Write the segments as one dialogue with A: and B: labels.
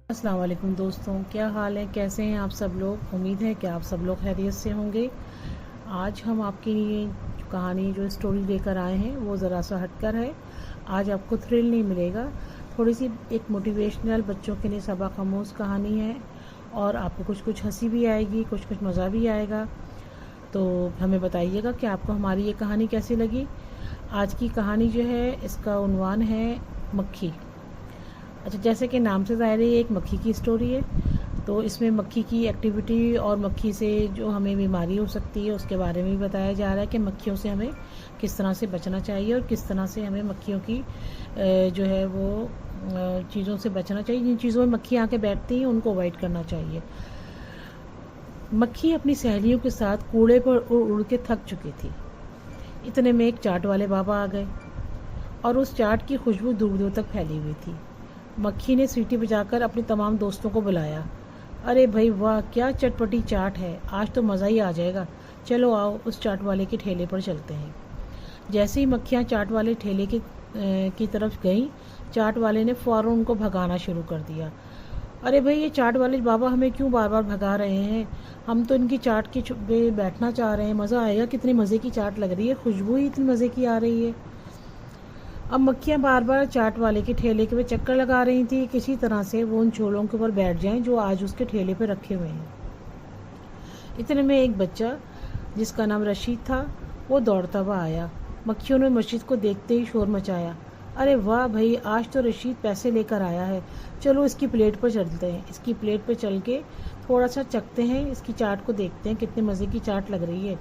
A: अस्सलाम वालेकुम दोस्तों, क्या हाल है? कैसे हैं आप सब लोग? उम्मीद है कि आप सब लोग खैरियत से होंगे। आज हम आपके लिए कहानी जो स्टोरी लेकर आए हैं वो ज़रा सा हटकर है। आज आपको थ्रिल नहीं मिलेगा, थोड़ी सी एक मोटिवेशनल बच्चों के लिए सबक आमूज़ कहानी है और आपको कुछ कुछ हंसी भी आएगी, कुछ कुछ मज़ा भी आएगा। तो हमें बताइएगा कि आपको हमारी ये कहानी कैसी लगी। आज की कहानी जो है इसका उन्वान है मक्खी। अच्छा, जैसे कि नाम से ज़ाहिर है ये एक मक्खी की स्टोरी है, तो इसमें मक्खी की एक्टिविटी और मक्खी से जो हमें बीमारी हो सकती है उसके बारे में भी बताया जा रहा है कि मक्खियों से हमें किस तरह से बचना चाहिए और किस तरह से हमें मक्खियों की जो है वो चीज़ों से बचना चाहिए। जिन चीज़ों में मक्खी आके बैठती हैं उनको अवॉइड करना चाहिए। मक्खी अपनी सहेलियों के साथ कूड़े पर उड़ उड़ के थक चुकी थी। इतने में एक चाट वाले बाबा आ गए और उस चाट की खुशबू दूर दूर तक फैली हुई थी। मक्खी ने सीटी बजाकर अपने तमाम दोस्तों को बुलाया। अरे भाई वाह, क्या चटपटी चाट है, आज तो मज़ा ही आ जाएगा। चलो आओ उस चाट वाले के ठेले पर चलते हैं। जैसे ही मक्खियाँ चाट वाले ठेले की तरफ गईं, चाट वाले ने फ़ौरन उनको भगाना शुरू कर दिया। अरे भाई, ये चाट वाले बाबा हमें क्यों बार बार भगा रहे हैं? हम तो इनकी चाट की पे बैठना चाह रहे हैं, मज़ा आएगा। कितनी मज़े की चाट लग रही है, खुशबू ही इतनी मज़े की आ रही है। अब मक्खियाँ बार बार चाट वाले के ठेले के पे चक्कर लगा रही थी, किसी तरह से वो उन छोलों के ऊपर बैठ जाएं जो आज उसके ठेले पे रखे हुए हैं। इतने में एक बच्चा जिसका नाम रशीद था वो दौड़ता हुआ आया। मक्खियों ने रशीद को देखते ही शोर मचाया। अरे वाह भाई, आज तो रशीद पैसे लेकर आया है, चलो इसकी प्लेट पर चलते हैं। इसकी प्लेट पर चल के थोड़ा सा चखते हैं, इसकी चाट को देखते हैं कितने मज़े की चाट लग रही है।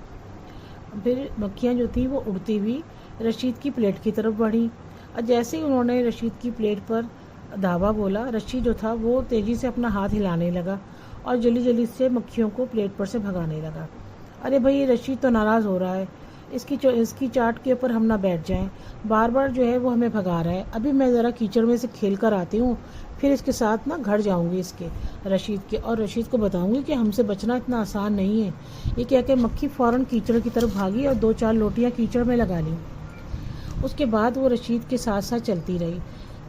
A: फिर मक्खियाँ जो थी वो उड़ती हुई रशीद की प्लेट की तरफ बढ़ी और जैसे ही उन्होंने रशीद की प्लेट पर धावा बोला, रशीद जो था वो तेज़ी से अपना हाथ हिलाने लगा और जल्दी जल्दी से मक्खियों को प्लेट पर से भगाने लगा। अरे भाई, रशीद तो नाराज़ हो रहा है, इसकी चाट के ऊपर हम ना बैठ जाएं, बार बार जो है वो हमें भगा रहा है। अभी मैं ज़रा कीचड़ में से खेल कर आती हूँ, फिर इसके साथ ना घर जाऊँगी इसके रशीद के, और रशीद को बताऊँगी कि हमसे बचना इतना आसान नहीं है। ये कह के मक्खी फ़ौरन कीचड़ की तरफ भागी और 2-4 लोटियाँ कीचड़ में लगा लीं। उसके बाद वो रशीद के साथ साथ चलती रही।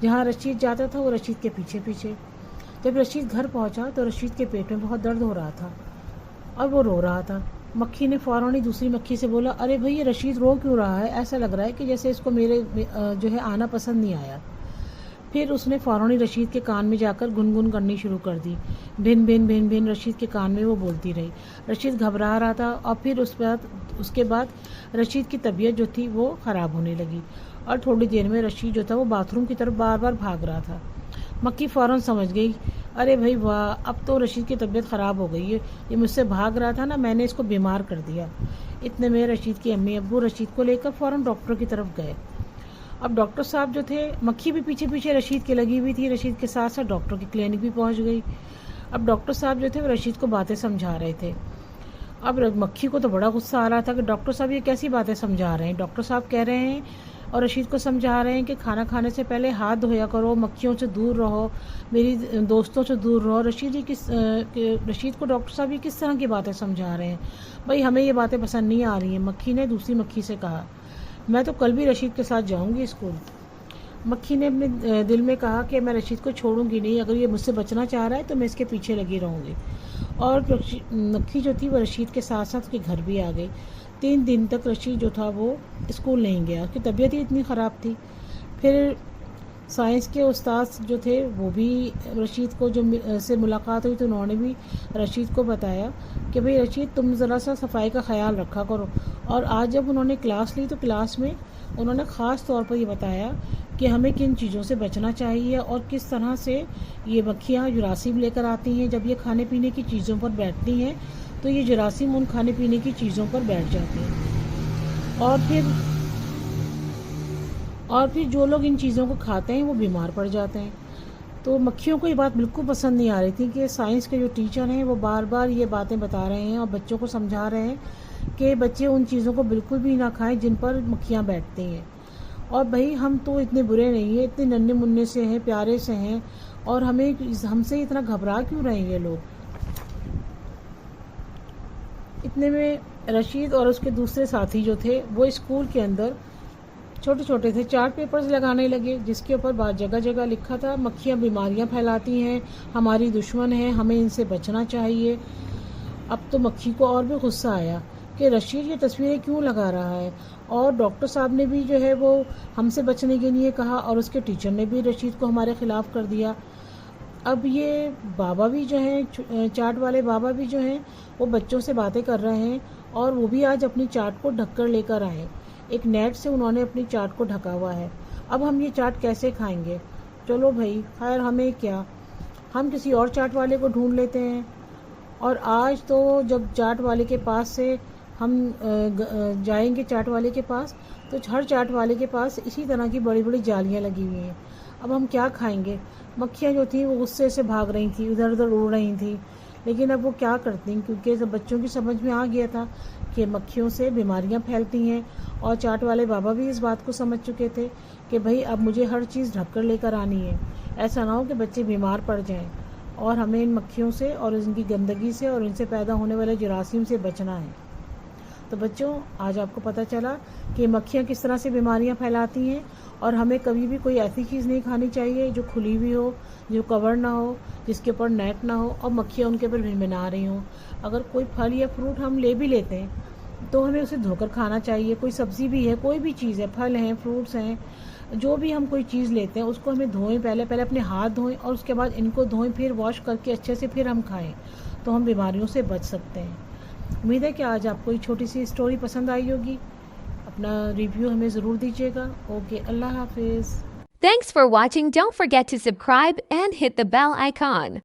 A: जहाँ रशीद जाता था वो रशीद के पीछे पीछे। जब रशीद घर पहुँचा तो रशीद के पेट में बहुत दर्द हो रहा था और वो रो रहा था। मक्खी ने फ़ौरन ही दूसरी मक्खी से बोला, अरे भाई, ये रशीद रो क्यों रहा है? ऐसा लग रहा है कि जैसे इसको मेरे जो है आना पसंद नहीं आया। फिर उसने फ़ौरन ही रशीद के कान में जाकर गुनगुन करनी शुरू कर दी। भिन भिन भिन भिन रशीद के कान में वो बोलती रही। रशीद घबरा रहा था और फिर उसके बाद रशीद की तबीयत जो थी वो ख़राब होने लगी और थोड़ी देर में रशीद जो था वो बाथरूम की तरफ बार बार भाग रहा था। मक्खी फ़ौरन समझ गई, अरे भाई वाह, अब तो रशीद की तबीयत ख़राब हो गई है, ये मुझसे भाग रहा था ना, मैंने इसको बीमार कर दिया। इतने में रशीद की अम्मी अब्बू रशीद को लेकर फ़ौरन डॉक्टर की तरफ गए। अब डॉक्टर साहब जो थे, मक्खी भी पीछे पीछे रशीद के लगी हुई थी, रशीद के साथ साथ डॉक्टर की क्लिनिक भी पहुंच गई। अब डॉक्टर साहब जो थे वो रशीद को बातें समझा रहे थे। अब मक्खी को तो बड़ा गुस्सा आ रहा था कि डॉक्टर साहब ये कैसी बातें समझा रहे हैं। डॉक्टर साहब कह रहे हैं और रशीद को समझा रहे हैं कि खाना खाने से पहले हाथ धोया करो, मक्खियों से दूर रहो, मेरी दोस्तों से दूर रहो। रशीद को डॉक्टर साहब ये किस तरह की बातें समझा रहे हैं? भाई, हमें ये बातें पसंद नहीं आ रही हैं। मक्खी ने दूसरी मक्खी से कहा, मैं तो कल भी रशीद के साथ जाऊंगी स्कूल। मक्खी ने अपने दिल में कहा कि मैं रशीद को छोड़ूंगी नहीं, अगर ये मुझसे बचना चाह रहा है तो मैं इसके पीछे लगी रहूंगी। और मक्खी जो थी वो रशीद के साथ साथ उसके घर भी आ गई। 3 दिन तक रशीद जो था वो स्कूल नहीं गया, उसकी तबीयत ही इतनी ख़राब थी। फिर साइंस के उस्ताद जो थे वो भी रशीद को से मुलाकात हुई तो उन्होंने भी रशीद को बताया कि भाई रशीद, तुम ज़रा सा सफाई का ख्याल रखा करो। और आज जब उन्होंने क्लास ली तो क्लास में उन्होंने ख़ास तौर पर ये बताया कि हमें किन चीज़ों से बचना चाहिए और किस तरह से ये मक्खियाँ जुरासीम लेकर आती हैं। जब ये खाने पीने की चीज़ों पर बैठती हैं तो ये जुरासीम उन खाने पीने की चीज़ों पर बैठ जाती हैं और फिर जो लोग इन चीज़ों को खाते हैं वो बीमार पड़ जाते हैं। तो मक्खियों को ये बात बिल्कुल पसंद नहीं आ रही थी कि साइंस के जो टीचर हैं वो बार बार ये बातें बता रहे हैं और बच्चों को समझा रहे हैं कि बच्चे उन चीज़ों को बिल्कुल भी ना खाएं जिन पर मक्खियाँ बैठती हैं। और भाई, हम तो इतने बुरे नहीं हैं, इतने नन्हे मुन्ने से हैं, प्यारे से हैं, और हमसे इतना घबरा क्यों रहे हैं ये लोग? इतने में रशीद और उसके दूसरे साथी जो थे वो स्कूल के अंदर छोटे छोटे से चार्ट पेपर्स लगाने लगे जिसके ऊपर बात जगह जगह लिखा था, मक्खियाँ बीमारियाँ फैलाती हैं, हमारी दुश्मन है, हमें इनसे बचना चाहिए। अब तो मक्खी को और भी गुस्सा आया कि रशीद ये तस्वीरें क्यों लगा रहा है, और डॉक्टर साहब ने भी जो है वो हमसे बचने के लिए कहा, और उसके टीचर ने भी रशीद को हमारे ख़िलाफ़ कर दिया। अब ये बाबा भी जो हैं, चाट वाले बाबा भी जो हैं, वो बच्चों से बातें कर रहे हैं, और वो भी आज अपनी चाट को ढक कर लेकर आए। एक नेट से उन्होंने अपनी चाट को ढका हुआ है। अब हम ये चाट कैसे खाएंगे? चलो भाई, खैर हमें क्या, हम किसी और चाट वाले को ढूंढ लेते हैं। और आज तो जब चाट वाले के पास से हम जाएंगे चाट वाले के पास, तो हर चाट वाले के पास इसी तरह की बड़ी बड़ी जालियाँ लगी हुई हैं। अब हम क्या खाएंगे? मक्खियाँ जो थी वो गुस्से से भाग रही थी, इधर उधर उड़ रही थी, लेकिन अब वो क्या करती, क्योंकि जब बच्चों की समझ में आ गया था कि मक्खियों से बीमारियां फैलती हैं, और चाट वाले बाबा भी इस बात को समझ चुके थे कि भाई अब मुझे हर चीज़ ढक कर लेकर आनी है, ऐसा ना हो कि बच्चे बीमार पड़ जाएं, और हमें इन मक्खियों से और इनकी गंदगी से और इनसे पैदा होने वाले जरासीम से बचना है। तो बच्चों, आज आपको पता चला कि मक्खियाँ किस तरह से बीमारियाँ फैलाती हैं, और हमें कभी भी कोई ऐसी चीज़ नहीं खानी चाहिए जो खुली हुई हो, जो कवर ना हो, जिसके ऊपर नेट ना हो और मक्खियाँ उनके ऊपर भिनभिना रही हों। अगर कोई फल या फ्रूट हम ले भी लेते हैं तो हमें उसे धोकर खाना चाहिए। कोई सब्ज़ी भी है, कोई भी चीज़ है, फल हैं, फ्रूट्स हैं, जो भी हम कोई चीज़ लेते हैं उसको हमें धोएं, पहले पहले अपने हाथ धोएं, और उसके बाद इनको धोएं, फिर वॉश करके अच्छे से फिर हम खाएं, तो हम बीमारियों से बच सकते हैं। उम्मीद है कि आज आपको ये छोटी सी स्टोरी पसंद आई होगी। अपना रिव्यू हमें ज़रूर दीजिएगा। ओके, अल्लाह हाफिज़।
B: Thanks for watching. Don't forget to subscribe and hit the bell icon.